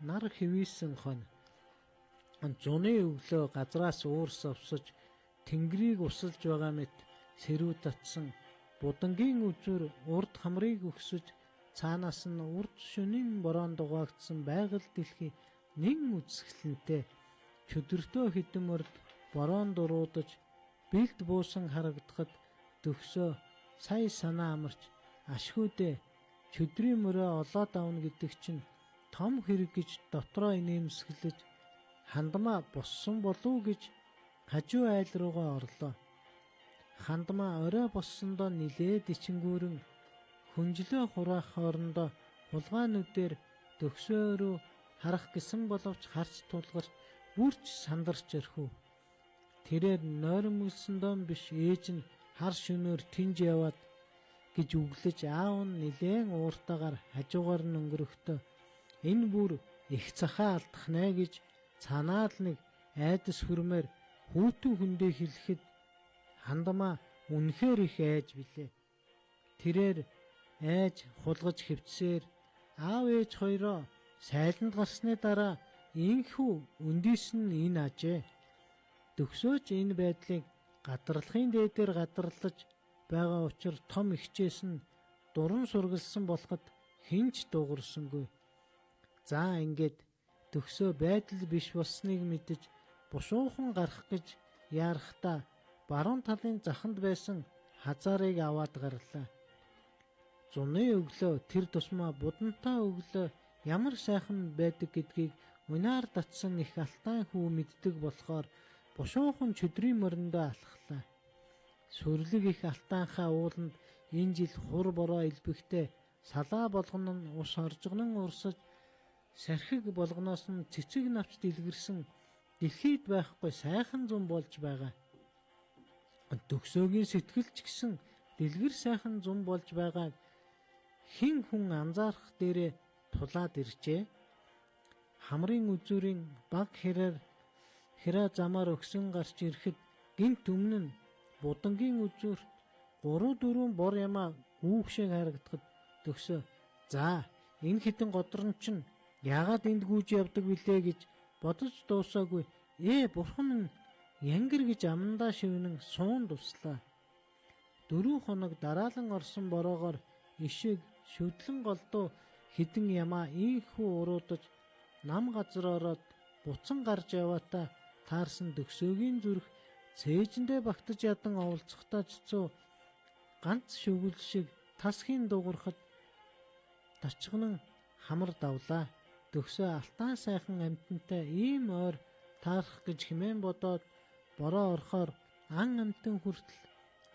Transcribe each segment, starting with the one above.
нар хэвийсэн хон зуны өглөө газраас уурс овсож тэнгэрийг усалж байгаа мэт сэрүү татсан будангийн үзүр урд хамрыг өгсөж цаанаас нь урд шөнийн бороонд дугаагдсан байгаль дэлхий нэн үзэсгэлэнтэй чөдөртөө хідэн мөрд бороонд дуруудаж бэлд буусан харагдахад төгсөө сая санаа амарч ашгүйдээ чөдрийн мөрөө олоод авна гэдэг чинь том хэрэг гэж дотроо инээмсэглэж хандмаа боссон болов гэж хажуу айл руугаа орлоо. Хандмаа орой боссондоо нилээд ичингүүрэн хүнжлөө хураах хоорондоо хулгайнүүдээр төгсөөрөө харах гэсэн боловч харц тулгарч бүрч сандарч өрхөв. Тэрээр нойрмөлсөндөө биш ээж нь хар шөнөөр тинж яваад гэж үглэж аав нь нилээн ууртаагаар хажуугаар нь өнгөрөхдөө энэ бүр их цахаа алдах нэ гэж цанаа л нэг айдас хүрмээр хүүтэн хүндээ хэлэхэд хандмаа үнэхээр их айж билээ. Тэрээр айж хулгаж хөвцсээр аав ээж хоёроо сайланд гарсны дараа инхүү өндийс нь энэ ажээ. Төгсөөч энэ байдлыг гадарлахын дээдээр гадарлаж байгаа учраас том ихчээс нь дуран сургалсан болоход хинч дуурсангүй. За ингээд төгсөө байдал биш болсныг мэдэж бушуухан гарах гэж яарахтаа баруун талын заханд байсан хазаарыг аваад гарлаа. Зуны өглөө тэр тусмаа будантаа өглөө ямар сайхан байдаг гэдгийг унаар татсан их алтан хүү мэддэг болохоор бушуухан чөдрийн мөрөндөө алхлаа. Сүрлэг их алтанхаа ууланд энэ жил хур бороо илбэхтэй салаа болгоно нь ус оржгонон урсаж сархиг болгоноос нь цэцэг навч дэлгэрсэн дэлхийд байхгүй сайхан зам болж байгаа. Төгсөөгийн сэтгэлч гэсэн дэлгэр сайхан зам болж байгааг хин хүн анзаарах дээрээ тулаад иржээ. Хамрын үзүүрийн баг хэрэ замаар өгсөн гарч ирэхэд гинт өмнө нь будангийн үзүүрт 3-4 бор ямаа гүүгшээг харагдахад төгсөө за энэ хитэн годрон чинь яагаад энд гүйж явдаг билээ гэж бодож дуусаагүй бурхан нь янгэр гэж амандаа шивнэн суун дуслаа. 4 хоног дараалан орсон бороогоор ишиг шүдлэн голдуу хідэн ямаа ийхүү уруудаж нам газар ороод буцан гарч яваатаа таарсан төгсөөгийн зүрх цээжэндээ багтаж ядан оволцохтой цэцүү ганц шүгэл шиг тасхийн дуурахад тачгнан хамар давлаа. Төгсөө алтан сайхан амьтантай ийм ойр таарах гэж хэмээн бодоод бороо орохоор ан амтан хүртэл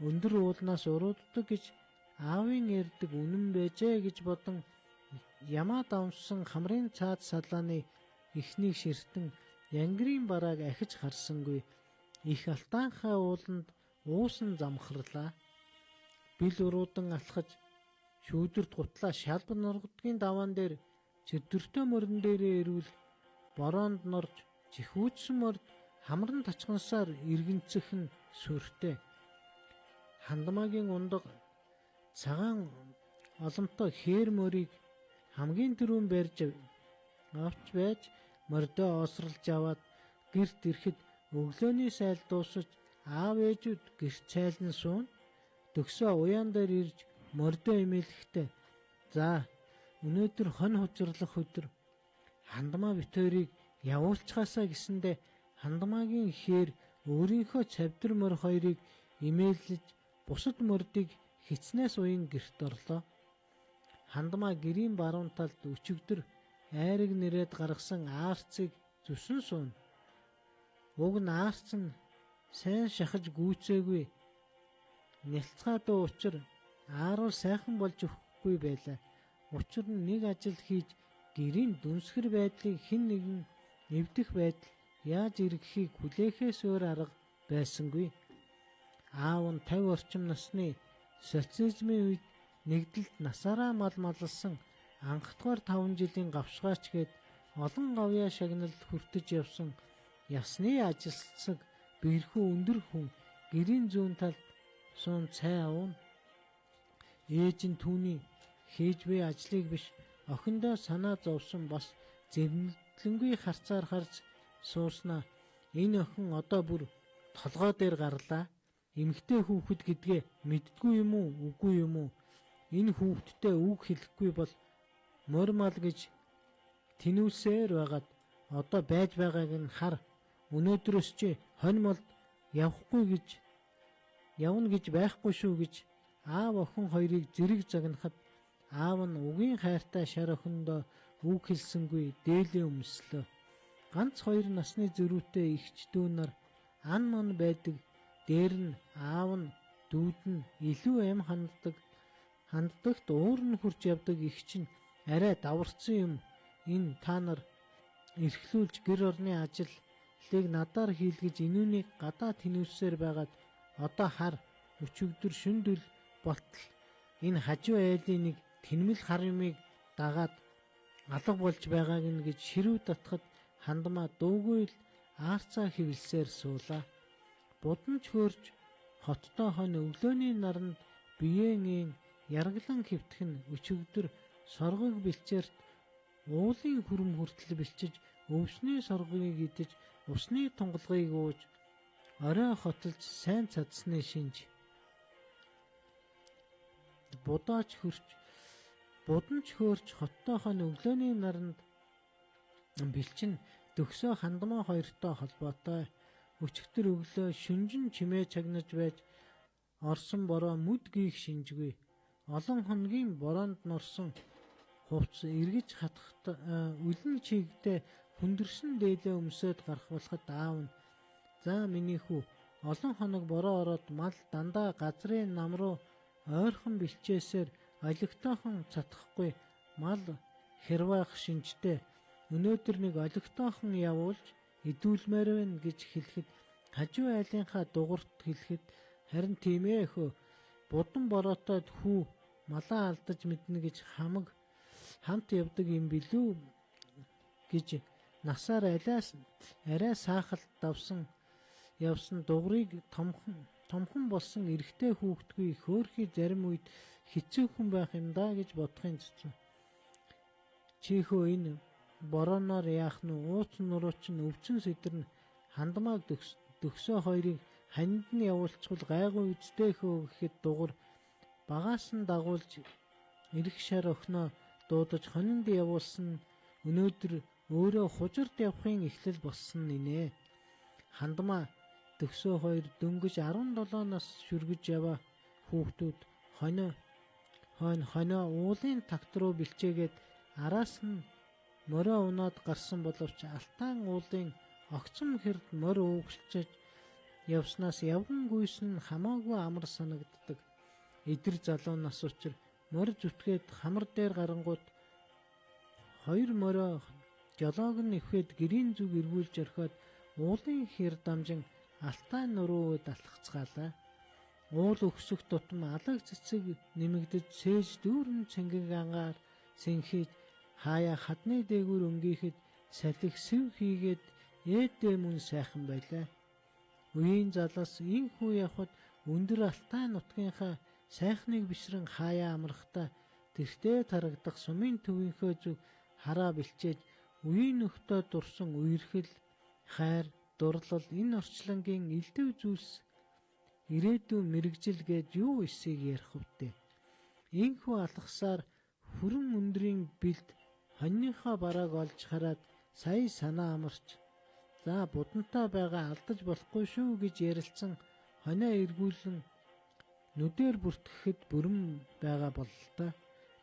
өндөр уулнаас урууддаг гэж аавын ярддаг үнэн байжээ гэж бодон ямаа давмсан хамрын цаад салааны ихнийг ширтэн янгрийн барааг ахиж харсангүй их алтанхаа ууланд уусан замхарлаа. Бил уруудан алхаж шүүдэрт гутлаа шалб нургадгийн даваан дээр чөдөртөө мөрөн дээрээ ирвэл бороонд норж чихүүцсэн мөрд хамран тачгансаар иргэнцэх нь сүртэй. Хандмаагийн ундаг цагаан олонтой хээр мөрийг хамгийн түрүүн барьж авч байж мордоо осролж аваад гэрт ирэхэд өглөөний сайл дуусаж аав ээжүүд гэрт цайлан суун төгсөө уяан дээр ирж мордоо имэлэхдээ за өнөөдөр хон хужирлах өдөр хандмаа битүүрийг явуулчихаасаа гэсэндэ хандмаагийн ихээр өөрийнхөө цавдар мөр хоёрыг имээлж бусад мордыг хицнээс уян гэрт орлоо. Хандмаа гэрийн баруун талд өчигдөр айраг нэрээд гаргасан аарцыг зүсэн суун. Уг нь аарц нь сайн шахаж гүйцээгүй нялцгаа дуу учир ааруул сайхан болж өгөхгүй байлаа. Учир нь нэг ажил хийж гэрийн дүнсгэр байдлыг хэн нэгэн нэвдэх байдал яаж эргэхийг хүлээхээс өөр арга байсангүй. Аав нь 50 орчим насны социализмын үед нэгдэлд насаараа маллсан анхдугаар 5 жилийн гавшгаач гээд олон гавьяа шагналд хүртэж явсан ясны ажилсаг бэрхүү өндөр хүн гэрийн зүүн талд суун цай авна. Ээж нь түүний хийж буй ажлыг биш охиндоо санаа зовсон бас зэмлэнгүй харцаар харж сууснаа энэ охин одоо бүр толгой дээр гарлаа. Эмэгтэй хүүхэд гэдгээ мэддгүй юм уу, үгүй юм уу? Энэ хүүхэдтэй үг хэлэхгүй бол мормал гэж тинүүлсээр байгаад одоо байж байгааг нь хар. Өнөөдрөөс чи хонь молд явна гэж байхгүй шүү гэж аав охин хоёрыг зэрэг загнахад аав нь үгийн хайртай шар охиндоо үг хэлсэнгүй дээлээ өмслөө. Ганц 2 насны зөрүүтэй эгч дүү нар ан ман байдаг. Дээр нь аав нь дүүд нь илүү эм ханддагт уур нь хурж явдаг эгч нь арай даварцсан юм. Энэ та нар эрхлүүлж гэр орны ажлыг надаар хийлгэж инүүнийг гадаа тинүүлсээр байгаад одоо хар өчигдөр шүндүл болтол энэ хажуу айлын нэг тэнмэл хар юмыг дагаад алга болж байгааг нь гэж ширүү татхад хандмаа дуугүй л аарцаа хивэлсээр суулаа. Будамж хөөрж хоттоо хонь өглөөний наранд биеэн яргалан хөвтөх нь өчигдөр соргог бэлчээрт уулын хүрм хүртэл бэлчиж өвсний соргыг идэж усны тунгалгыг ууж орой хотолж сайн цадсны шинж будамж хөөрч хоттоо хонь өглөөний наранд бэлчин дөхсөө хандмаа хоёртой холбоотой. Өчигдөр өглөө шүнжин чимээ чагнаж байж орсон бороо мүд гийх шинжгүй. Олон хоногийн бороонд норсон хувц эргэж хатахт үлэн чигдээ хүндэрсэн дээлээ өмсөд гарах болоход аав нь за миний хүү олон хоног бороо ороод мал дандаа газрын нам руу ойрхон бэлчээсээр олигтойхон цатахгүй мал хэрваах шинжтэй өнөөдөр нэг олигтойхон явуулж идүүлмээр байна гэж хэлэхэд хажуу айлынхаа дугуйрт хэлэхэд харин тийм ээ хөө будам бороотойд хүү малаа алдаж мэднэ гэж хамт явдаг юм билүү гэж насаар арай саахалт явсан дугрыг томхон болсон эрэгтэй хүүхдгүй хөөрхий зарим үед хэцүү хүн байх юм да гэж бодохын цэцэн. Чихөө энэ борооноор яах нь ууц нурууч нь өвчин сэдэрн хандмааг дөхсөө хоёрыг ханд нь явуулчихвал гайгүй үздэй хөө гэхэд дугур багаас нь дагуулж эрэх шар охиноо дуудаж хонинд явуулсан өнөөдөр өөрөө хужирд явахын эхлэл болсон нэ. Хандмаа дөхсөө хоёр дөнгөж 17 нас шүргэж яваа хүүхдүүд хоноо уулын такт руу бэлчээгээд араас нь мороо унаад гарсан боловч алтан уулын огцом хэрд морь уугшиж явснаас явган гүйс нь хамаагүй амар санагддаг. Эдэр залуу нас учир морь зүтгээд хамар дээр гарангууд 2 мороо жолоог нь ивхэд гэрийн зүг эргүүлж орхиод уулын хэр дамжин алтан нурууд алхацгаалаа. Уул өксөх тутам алаг цэцэг нэмэгдэж сээж дүүрэн цэнгэг ангаар сэнхийж хаяа хадны дээгүүр өнгийхэд салхи сэв хийгээд ээдээ мөн сайхан байлаа. Үеийн залаас инхүү явхад өндөр алтан нутгийнхаа сайхныг бишрэн хаяа амрахтаа тэртээ тарагдах сумын төвийнхөө зүг хараа бэлчээж үеийн нөхдөө дурсан үерхэл хайр дурлал энэ орчлонгийн элдэв зүйлс ирээдүйн мэрэгжил гэж юу эсийг ярих вүтэ. Инхүү алхасаар хүрэн өндрийн бэлд хоньныхоо барааг олж хараад сая санаа амарч за будантаа байгаа алдаж болохгүй шүү гэж ярилцсан хонио эргүүлэн нүдээр бүртгэхэд бүрэн байгаа бололтой.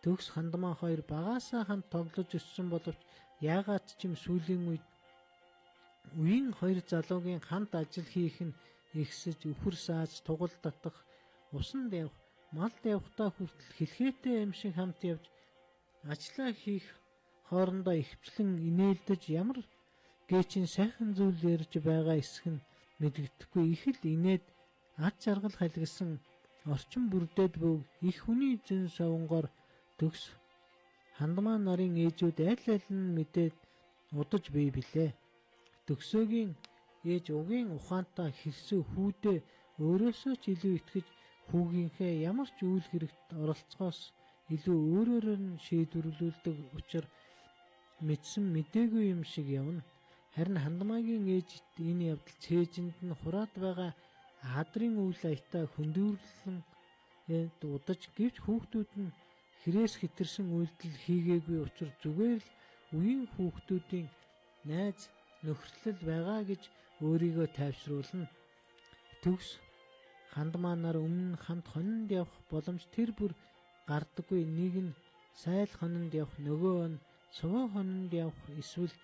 Төгс хандмаа хоёр багаасаа хамт тоглож өссөн боловч яагаад ч юм сүүлийн үед үеийн 2 залуугийн хамт ажил хийх нь ихсэж үхэр сааж тугал татах усанд явах малд явахтаа хүртэл хэлхээтэй юм шиг хамт явж ажлаа хийх хоорондоо ихвчлэн инээлдэж ямар гээчин сайхан зүйл ярьж байгаа эсэх нь мэдэгдэхгүй их л инээд ад жаргал халигсан орчин бүрдээд бүг их хүний зэн савнгоор төгс хандмаа нарын ээжүүд аль нь мэдээд удаж бий билээ. Төгсөөгийн ээж угийн ухаантай хэрсүү хүүдээ өөрөөсөө ч илүү итгэж хүүгийнхээ ямар ч үйл хэрэгт оролцохоос илүү өөрөөр нь шийдвэрлүүлдэг учраас мэдсэн мэдээгүй юм шиг явна. Харин Хандамаагийн ээж энэ явдал цээжинд нь хураад байгаа адрын үйл аятаа хөндөөрлөн удаж гэвч хүүхдүүд нь хэрээс хэтэрсэн үйлдэл хийгээгүй учраас зүгээр л үеийн хүүхдүүдийн найз нөхөрлөл байгаа гэж өөрийгөө тайвшруулна. Төгс Хандамаа нар өмнө хамт хонинд явах боломж тэр бүр гардаггүй. Нэг нь сайл хонинд явах, нөгөө нь суваа хонинд явах эсвэл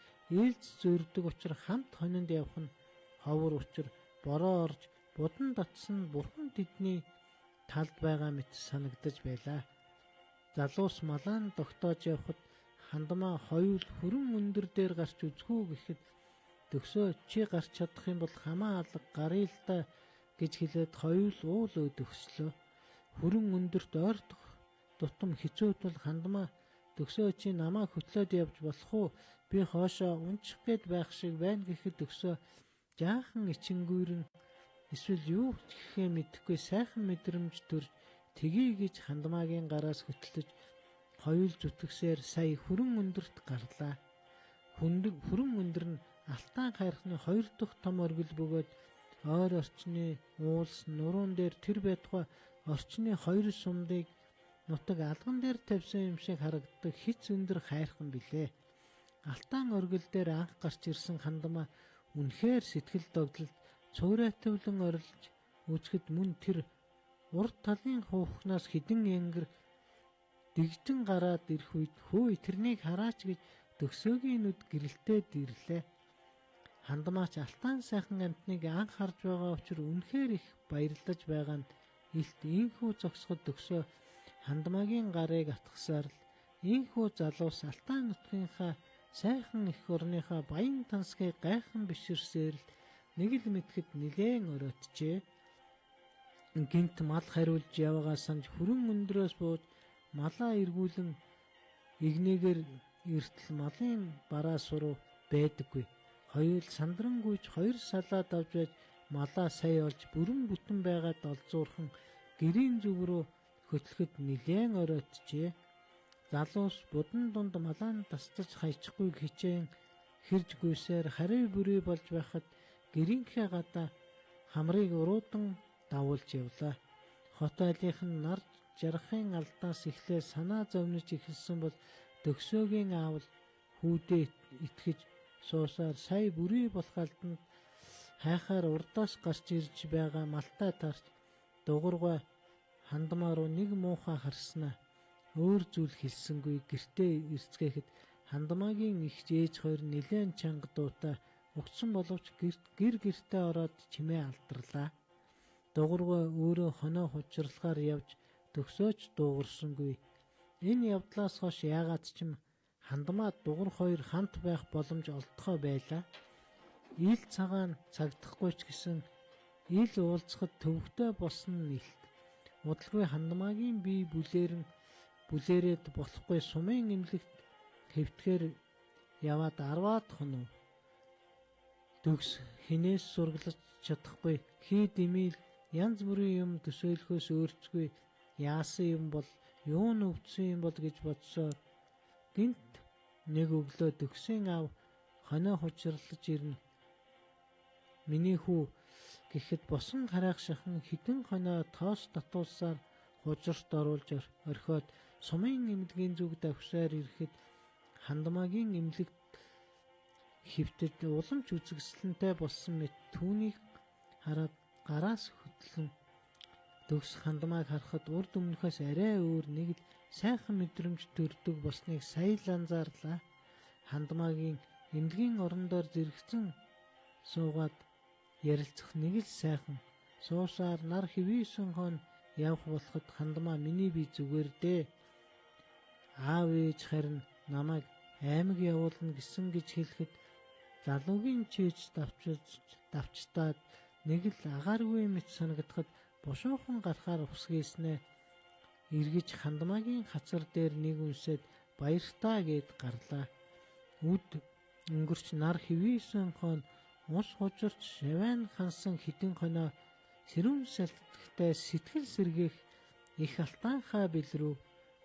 ээлж зөрдөг учраас хамт хонинд явах нь ховор учир бороо орж будан татсан бурхан тэдний талд байгаа мэт санагдаж байлаа. Залуус малаан тогтоож явхад Хандамаа хоёул хүрэн өндөр дээр гарч үзхүү гэхэд төгсөө чи гарч чадах юм бол хамаа алга гарыг л да гэж хэлээд хоёул уул өдөгслөө. Хүрэн өндөрт ойртох тутам хэцүүд бол Хандамаа төгсөө чи намаа хөтлөөд явж болох уу? Би хоошоо унчих гээд байх шиг байна гэхэд төгсөө жаахан ичингүүрэн эсвэл юу гэхээ мэдэхгүй сайхан мэдрэмж төрж тгий гэж Хандамаагийн гараас хөтлөж хоёул зүтгэсээр сая хүрэн өндөрт гарлаа. Хүрэн өндөр нь алтан хайрхны 2 дахь том оргил бөгөөд ойр орчны уулс нуруунд дээр тэр байтугай орчны 2 сумдыг нутаг алган дээр тавьсан юм шиг харагддаг хиц өндөр хайрхан билээ. Алтан оргил дээр анх гарч ирсэн Хандамаа үнэхээр сэтгэл догдолд цуурайтвлан орилж үзэхэд мөн тэр урд талын хуухнаас хідэн янгэр дэгжин гараад ирэх үед хөөе тэрнийг хараач гэж төгсөөгийн нүд гэрэлтээд ирлээ. Хандамаач алтан сайхан амтныг анх харж байгаа учраас үнэхээр их баярлаж байгаа нь илт ийхүү зогсоход төгсөө Хандамаагийн гарыг атгасаар л ийхүү залуус алтан нутгийнхаа сайхан их орныхаа баян тансгийг гайхан биширсээр л нэг л мэдхэд нилээн оройтжээ. Гинт мал хариулж яваагаа санаж хүрэн өндрөөс бууж малаа эргүүлэн игнээгээр эртэл малын бараа суруу байдаггүй. Хоёул сандрангүйж 2 салаад авч байж малаа сая олж бүрэн бүтэн байгаад олзуурхан гэрийн зүг рүү хөтлөхөд нилээн оройтжээ. Залуус будан дунд малаан тасдаж хайчихгүй хичээн хэрж гүйсээр харив бүрий болж байхад гэрийнхээ гадаа хамрыг уруудан давуулж явлаа. Хот айлынхан нар жаргахын алдаас эхлээ санаа зовниж эхэлсэн бол төгсөөгийн аавал хүүдээ итгэж суусаар сая бүрий болох алданд хайхаар урдаас гарч ирж байгаа малтай тарч дугуйргай Хандамаа руу нэг муухай харснаа өөр зүйл хэлсэнгүй гэртээ ирцгээхэд Хандамаагийн их ээж хоёр нэлээд чанга дуутай өгсөн боловч гэр гертээ ороод чимээ алдарлаа. Дугуйргай өөрөө хоноо хучирлагаар явж төгсөөч дуугарсангүй. Энэ явдлаас хойш яагаад ч юм Хандамаа дугур хоёр хамт байх боломж олдохоо байлаа. Ил цагаан цагдахгүй ч гэсэн ил уулзахад төвөгтэй болсон нь илт. Удалгүй Хандамаагийн бие бүлээрээд болохгүй сумын эмнэлэгт хэвтгэр яваад 10-аад хоног төгс хинээс сургалж чадахгүй хий дэмил янз бүрийн юм төсөөлөхөөс өөрчлөгүй яасан юм бол юу нь өвдсөн юм бол гэж бодсоор гинт нэг өглөө төгсийн аав хоноо хучирлаж ирнэ. Миний хүү гэхэд босон харайх шахан хідэн хоноо тоос татуулсаар хужирт оруулж орхиод сумын эмнэлгийн зүг давхсаар ирэхэд Хандамаагийн эмнэлэгт хөвтөд уламж үзэсгэлэнтэй болсон мэт түүнийг хараад гараас хөдлөн төгс Хандамааг харахад урд өмнөхөөс арай өөр нэг л сайхан мэдрэмж төрдөг болсныг сая л анзаарлаа. Хандамаагийн эмнэлгийн орон дээр зэрэгцэн суугаад ярилцах нэг л сайхан суусаар нар хэвээсэн хон явах болоход Хандамаа миний бие зүгээр дээ. Аав ээж харин намайг аймаг явуулна гэсэн гэж хэлэхэд залуугийн чийж давчтаад нэг л агааргүй мэт санагдахад бушуухан гарахаар усгийснэ. Эргэж Хандамаагийн хацар дээр нэг үнсээд баяртаа гэд гарлаа. Үд өнгөрч нар хэвээсэн хон ус хужирч шавайн хансан хідэн хоноо сэрүүн салхитай сэтгэл сэргээх их алтанхаа бил рүү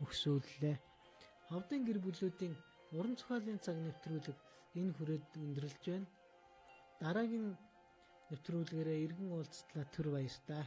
өксүүллээ. Ховдын гэр бүлүүдийн Уран зохиолын цаг нэвтрүүлэг энэ хүрээд өндөрлөж байна. Дараагийн нэвтрүүлгээрээ иргэн уулзтлаа. Түр баярлалаа.